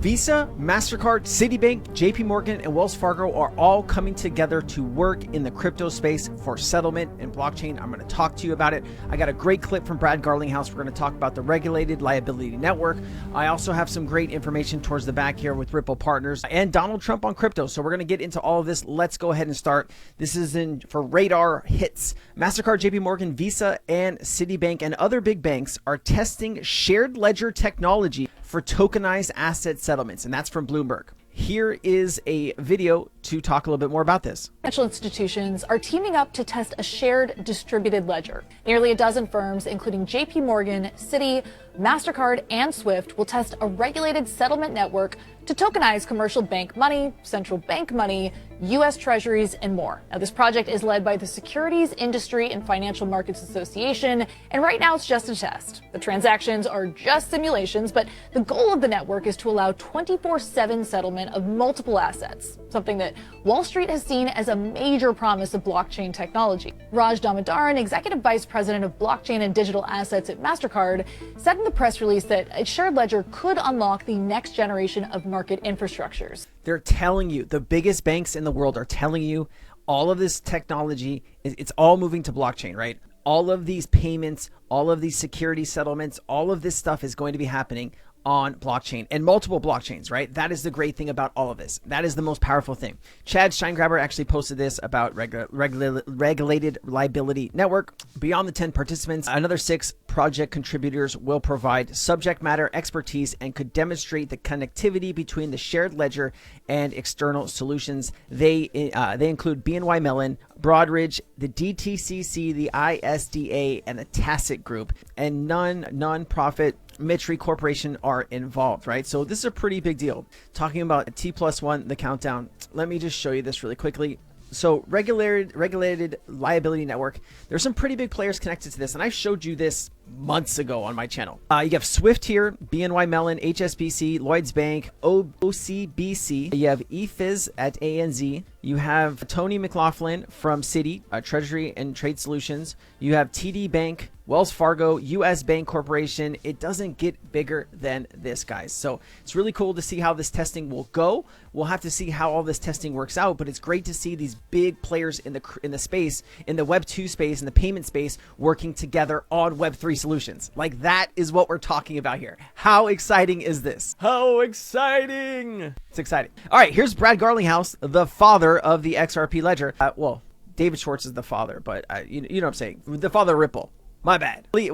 Visa, Mastercard, Citibank, JPMorgan, and Wells Fargo are all coming together to work in the crypto space for settlement and blockchain. I'm going to talk to you about it. I got a great clip from Brad Garlinghouse. We're going to talk about the regulated liability network. I also have some great information towards the back here with Ripple partners and Donald Trump on crypto. So we're going to get into all of this. Let's go ahead and start. This is for radar hits. Mastercard, JPMorgan, Visa, and Citibank and other big banks are testing shared ledger technology for tokenized asset settlements, and that's from Bloomberg. Here is a video to talk a little bit more about this. Financial institutions are teaming up to test a shared distributed ledger. Nearly a dozen firms, including JPMorgan, Citi, Mastercard, and Swift, will test a regulated settlement network to tokenize commercial bank money, central bank money, U.S. treasuries, and more. Now, this project is led by the Securities Industry and Financial Markets Association, and right now it's just a test. The transactions are just simulations, but the goal of the network is to allow 24/7 settlement of multiple assets, something that Wall Street has seen as a major promise of blockchain technology. Raj Damodaran, Executive Vice President of Blockchain and Digital Assets at Mastercard, said in the press release that a shared ledger could unlock the next generation of market infrastructures. They're telling you, the biggest banks in the world are telling you all of this technology, it's all moving to blockchain, right? All of these payments, all of these security settlements, all of this stuff is going to be happening on blockchain and multiple blockchains, right? That is the great thing about all of this. That is the most powerful thing. Chad Steingraber actually posted this about regulated liability network. Beyond the 10 participants, another 6 project contributors will provide subject matter expertise and could demonstrate the connectivity between the shared ledger and external solutions. They include BNY Mellon, Broadridge, the DTCC, the ISDA, and the Tacit Group, and non-profit Mitri Corporation are involved, right? So this is a pretty big deal. Talking about T+1, the countdown. Let me just show you this really quickly. So regulated liability network, there's some pretty big players connected to this, and I showed you this months ago on my channel. You have Swift here, BNY Mellon, HSBC, Lloyds Bank, OCBC. You have EFIS at ANZ. You have Tony McLaughlin from Citi, Treasury and Trade Solutions. You have TD Bank, Wells Fargo, US Bank Corporation. It doesn't get bigger than this, guys. So it's really cool to see how this testing will go. We'll have to see how all this testing works out, but it's great to see these big players in the space, in the Web 2 space, in the payment space, working together on Web 3 solutions. Like, that is what we're talking about here. How exciting is this? How exciting! It's exciting. All right, here's Brad Garlinghouse, the father of the XRP ledger. Well, David Schwartz is the father, but you know what I'm saying. The father of Ripple. My bad. Beat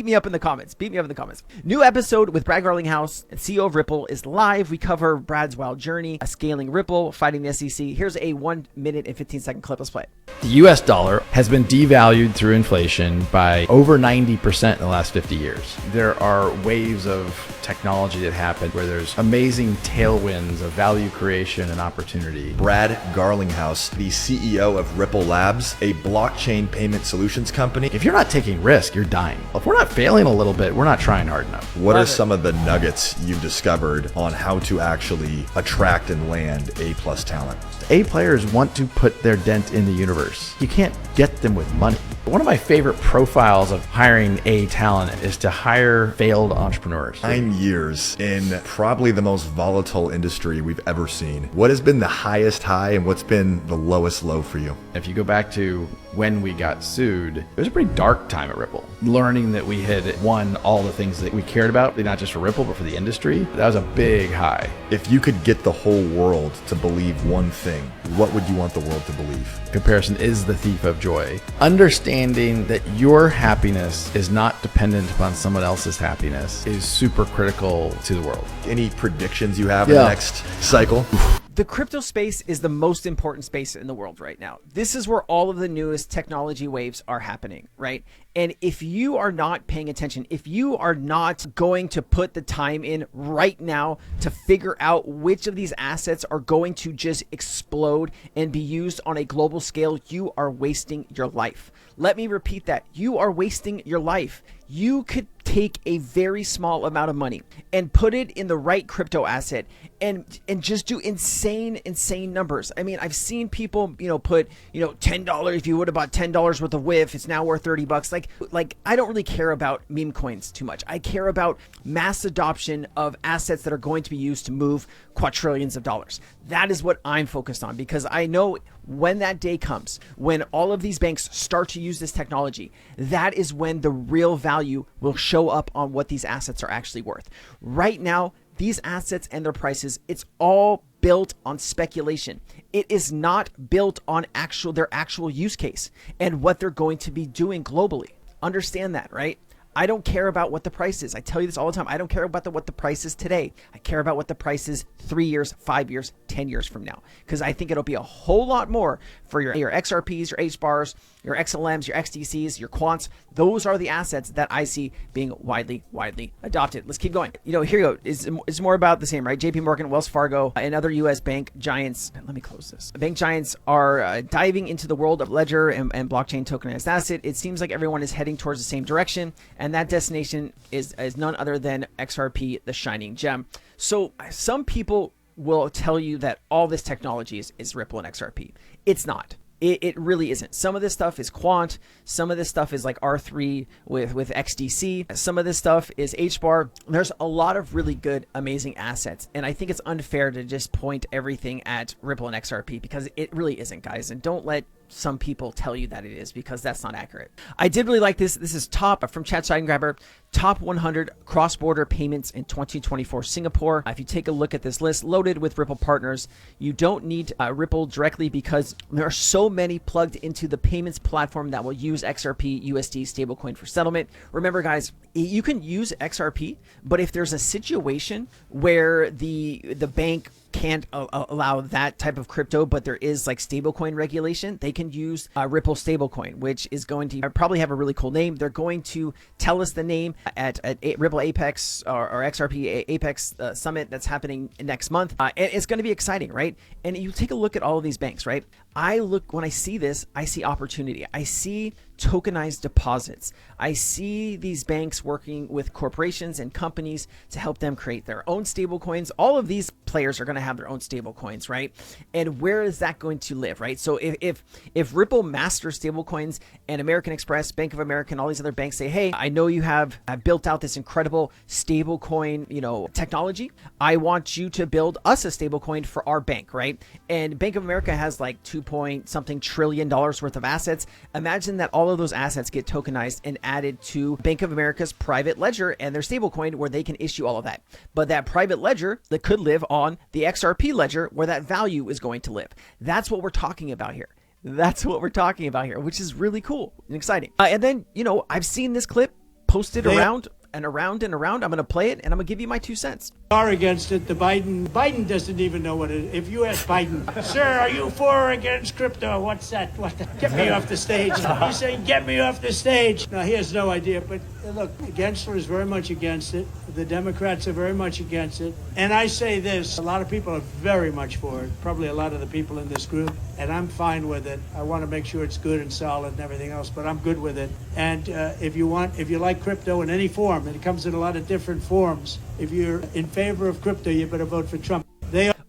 me up in the comments. Beat me up in the comments. New episode with Brad Garlinghouse, CEO of Ripple, is live. We cover Brad's wild journey, scaling Ripple, fighting the SEC. Here's a 1 minute and 15-second clip. Let's play it. The US dollar has been devalued through inflation by over 90% in the last 50 years. There are waves of technology that happen where there's amazing tailwinds of value creation and opportunity. Brad Garlinghouse, the CEO of Ripple Labs, a blockchain payment solutions company. If you're not taking risk, you're dying. If we're not failing a little bit, we're not trying hard enough. What are some of the nuggets you've discovered on how to actually attract and land A+ talent? A players want to put their dent in the universe. You can't get them with money. One of my favorite profiles of hiring A talent is to hire failed entrepreneurs. 9 years in probably the most volatile industry we've ever seen. What has been the highest high and what's been the lowest low for you? If you go back to when we got sued, it was a pretty dark time at Ripple. Learning that we had won all the things that we cared about, not just for Ripple, but for the industry, that was a big high. If you could get the whole world to believe one thing, what would you want the world to believe? Comparison is the thief of joy. Understanding that your happiness is not dependent upon someone else's happiness is super critical to the world. Any predictions you have in the next cycle? The crypto space is the most important space in the world right now. This is where all of the newest technology waves are happening, right? And if you are not paying attention, if you are not going to put the time in right now to figure out which of these assets are going to just explode and be used on a global scale, you are wasting your life. Let me repeat that. You are wasting your life. You could take a very small amount of money and put it in the right crypto asset and just do insane numbers. I mean, I've seen people, put, $10, if you would have bought $10 worth of WIF, it's now worth $30. Like I don't really care about meme coins too much. I care about mass adoption of assets that are going to be used to move quadrillions of dollars. That is what I'm focused on, because I know when that day comes, when all of these banks start to use this technology, that is when the real value will show up on what these assets are actually worth. Right now, these assets and their prices, it's all built on speculation. It is not built on their actual use case and what they're going to be doing globally. Understand that, right? I don't care about what the price is. I tell you this all the time. I don't care about what the price is today. I care about what the price is 3 years, 5 years, 10 years from now, because I think it'll be a whole lot more for your XRPs, your H-bars, your XLMs, your XDCs, your Quants. Those are the assets that I see being widely adopted. Let's keep going. Here you go. It's more about the same, right? JPMorgan, Wells Fargo, and other U.S. bank giants. Let me close this. Bank giants are diving into the world of ledger and blockchain tokenized asset. It seems like everyone is heading towards the same direction, and that destination is none other than XRP, the shining gem. So some people will tell you that all this technology is Ripple and XRP. It's not. It really isn't. Some of this stuff is Quant. Some of this stuff is like R3 with XDC. Some of this stuff is HBAR. There's a lot of really good, amazing assets. And I think it's unfair to just point everything at Ripple and XRP, because it really isn't, guys. And don't let some people tell you that it is, because that's not accurate. I did really like this. This is from Chat Side Grabber, top 100 cross-border payments in 2024 Singapore. If you take a look at this list, loaded with Ripple partners, you don't need Ripple directly, because there are so many plugged into the payments platform that will use XRP USD stablecoin for settlement. Remember, guys, you can use XRP, but if there's a situation where the bank can't allow that type of crypto, but there is like stablecoin regulation, they can use Ripple stablecoin, which is going to probably have a really cool name. They're going to tell us the name at Ripple Apex or XRP Apex Summit that's happening next month. And it's going to be exciting, right? And you take a look at all of these banks, right? When I see this, I see opportunity. I see tokenized deposits. I see these banks working with corporations and companies to help them create their own stable coins. All of these players are going to have their own stable coins, right? And where is that going to live, right? So if Ripple masters stable coins and American Express, Bank of America, and all these other banks say, hey, I know you have built out this incredible stable coin, technology. I want you to build us a stable coin for our bank, right? And Bank of America has like 2-point-something trillion worth of assets. Imagine that all of those assets get tokenized and added to Bank of America's private ledger and their stablecoin, where they can issue all of that. But that private ledger that could live on the XRP ledger, where that value is going to live. That's what we're talking about here. Which is really cool and exciting. And then, I've seen this clip posted around and around and around. I'm going to play it and I'm going to give you my 2 cents. Are against it. Biden doesn't even know what it is. If you ask Biden, sir, are you for or against crypto? What's that? Get me off the stage. You say, get me off the stage. No, he has no idea. But look, Gensler is very much against it. The Democrats are very much against it. And I say this, a lot of people are very much for it. Probably a lot of the people in this group. And I'm fine with it. I want to make sure it's good and solid and everything else, but I'm good with it. And if you like crypto in any form, and it comes in a lot of different forms, if you're in favor of crypto, you better vote for Trump.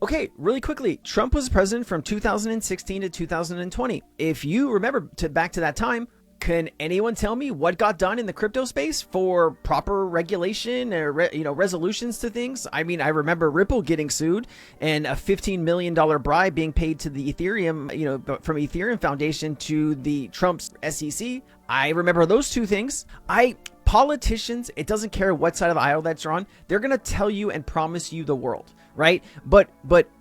Okay, really quickly, Trump was president from 2016 to 2020. If you remember back to that time, can anyone tell me what got done in the crypto space for proper regulation or resolutions to things? I mean, I remember Ripple getting sued and a $15 million bribe being paid to the Ethereum, from Ethereum Foundation to the Trump's SEC. I remember those two things. Politicians, it doesn't care what side of the aisle that's on, they're going to tell you and promise you the world, right? But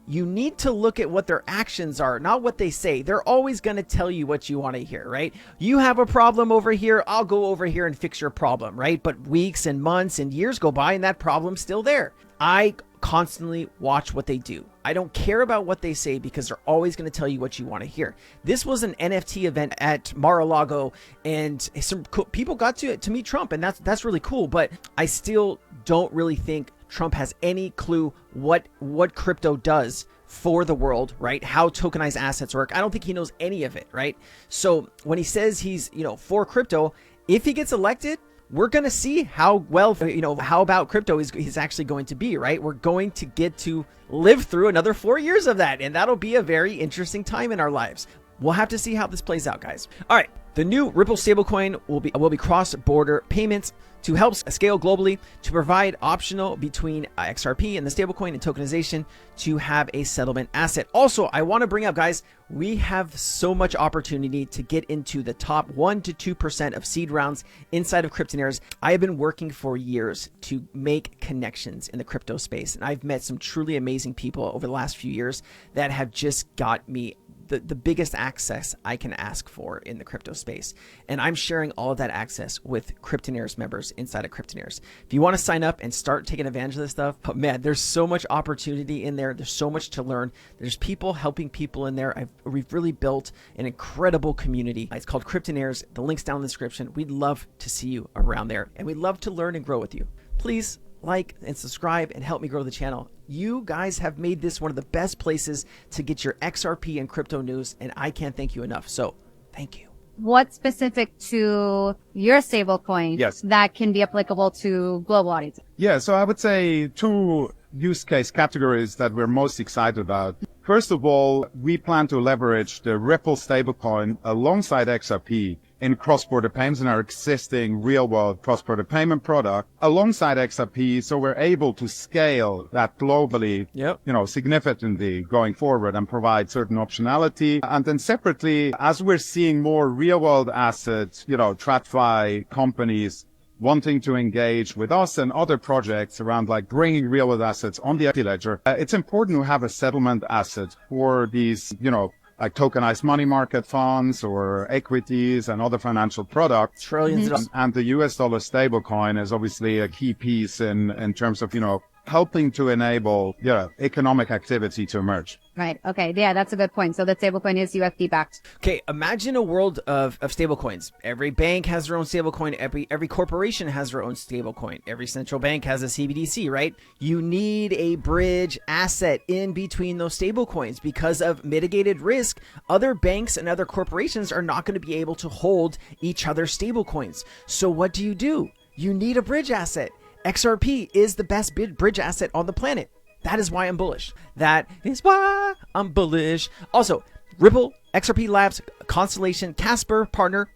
you need to look at what their actions are, not what they say. They're always going to tell you what you want to hear, right? You have a problem over here, I'll go over here and fix your problem, right? But weeks and months and years go by and that problem's still there. I constantly watch what they do. I don't care about what they say, because they're always going to tell you what you want to hear. This was an NFT event at Mar-a-Lago, and some people got to meet Trump, and that's really cool. But I still don't really think Trump has any clue what crypto does for the world, right? How tokenized assets work. I don't think he knows any of it, right? So when he says he's, for crypto, if he gets elected, we're going to see how well, how about crypto is actually going to be, right? We're going to get to live through another 4 years of that. And that'll be a very interesting time in our lives. We'll have to see how this plays out, guys. All right. The new Ripple stablecoin will be cross-border payments to help scale globally, to provide optional between XRP and the stablecoin and tokenization to have a settlement asset. Also, I want to bring up, guys, we have so much opportunity to get into the top 1 to 2% of seed rounds inside of Cryptonairz. I have been working for years to make connections in the crypto space, and I've met some truly amazing people over the last few years that have just got me the biggest access I can ask for in the crypto space. And I'm sharing all of that access with Cryptonairz members inside of Cryptonairz. If you want to sign up and start taking advantage of this stuff, oh man, there's so much opportunity in there. There's so much to learn. There's people helping people in there. We've really built an incredible community. It's called Cryptonairz. The link's down in the description. We'd love to see you around there, and we'd love to learn and grow with you. Please like and subscribe and help me grow the channel. You guys have made this one of the best places to get your XRP and crypto news, and I can't thank you enough. So thank you. What's specific to your stablecoin that can be applicable to global audiences? Yeah, so I would say 2 use case categories that we're most excited about. First of all, we plan to leverage the Ripple stablecoin alongside XRP in cross-border payments in our existing real-world cross-border payment product alongside XRP, so we're able to scale that globally, significantly going forward and provide certain optionality. And then separately, as we're seeing more real-world assets, TradFi companies wanting to engage with us and other projects around like bringing real-world assets on the ledger, it's important to have a settlement asset for these, like tokenized money market funds or equities and other financial products. Trillions of dollars. And the US dollar stablecoin is obviously a key piece in terms of, helping to enable economic activity to emerge. Right. Okay. Yeah, that's a good point. So the stablecoin is USD backed. Okay. Imagine a world of stablecoins. Every bank has their own stablecoin. Every corporation has their own stablecoin. Every central bank has a CBDC, right? You need a bridge asset in between those stablecoins because of mitigated risk. Other banks and other corporations are not going to be able to hold each other's stablecoins. So what do? You need a bridge asset. XRP is the best bridge asset on the planet. That is why I'm bullish. That is why I'm bullish. Also, Ripple, XRP Labs, Constellation, Casper, Partner,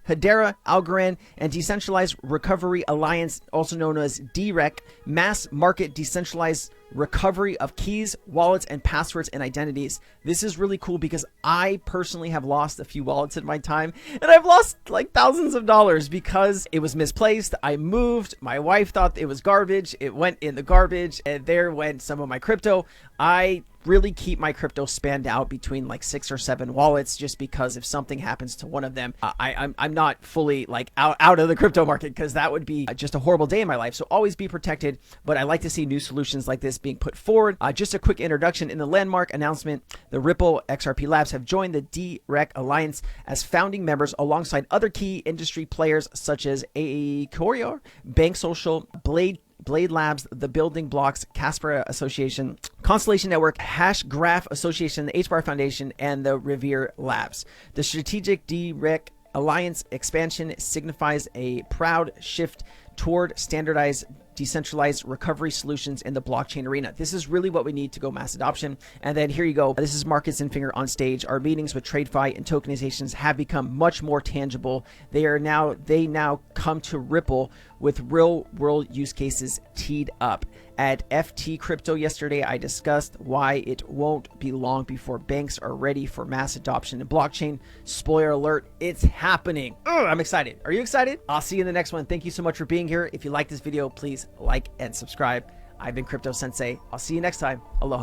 Hedera, Algorand, and Decentralized Recovery Alliance, also known as DREC, mass market decentralized recovery of keys, wallets, and passwords and identities. This is really cool because I personally have lost a few wallets in my time, and I've lost like thousands of dollars because it was misplaced. I moved. My wife thought it was garbage. It went in the garbage, and there went some of my crypto. I really keep my crypto spanned out between like 6 or 7 wallets just because if something happens to one of them, I'm not fully like out of the crypto market, because that would be just a horrible day in my life. So always be protected. But I like to see new solutions like this being put forward. Just a quick introduction. In the landmark announcement, the Ripple XRP Labs have joined the DREC Alliance as founding members alongside other key industry players such as Courier, Bank Social, Blade Labs, the Building Blocks, Casper Association, Constellation Network, Hash Graph Association, the HBAR Foundation, and the Revere Labs. The strategic DREC Alliance expansion signifies a proud shift toward standardized decentralized recovery solutions in the blockchain arena. This is really what we need to go mass adoption. And then here you go. This is Marcus and Finger on stage. Our meetings with TradeFi and tokenizations have become much more tangible. They now come to Ripple with real world use cases teed up. At FT Crypto yesterday, I discussed why it won't be long before banks are ready for mass adoption in blockchain. Spoiler alert, it's happening. I'm excited. Are you excited? I'll see you in the next one. Thank you so much for being here. If you like this video, please like and subscribe. I've been Crypto Sensei. I'll see you next time. Aloha.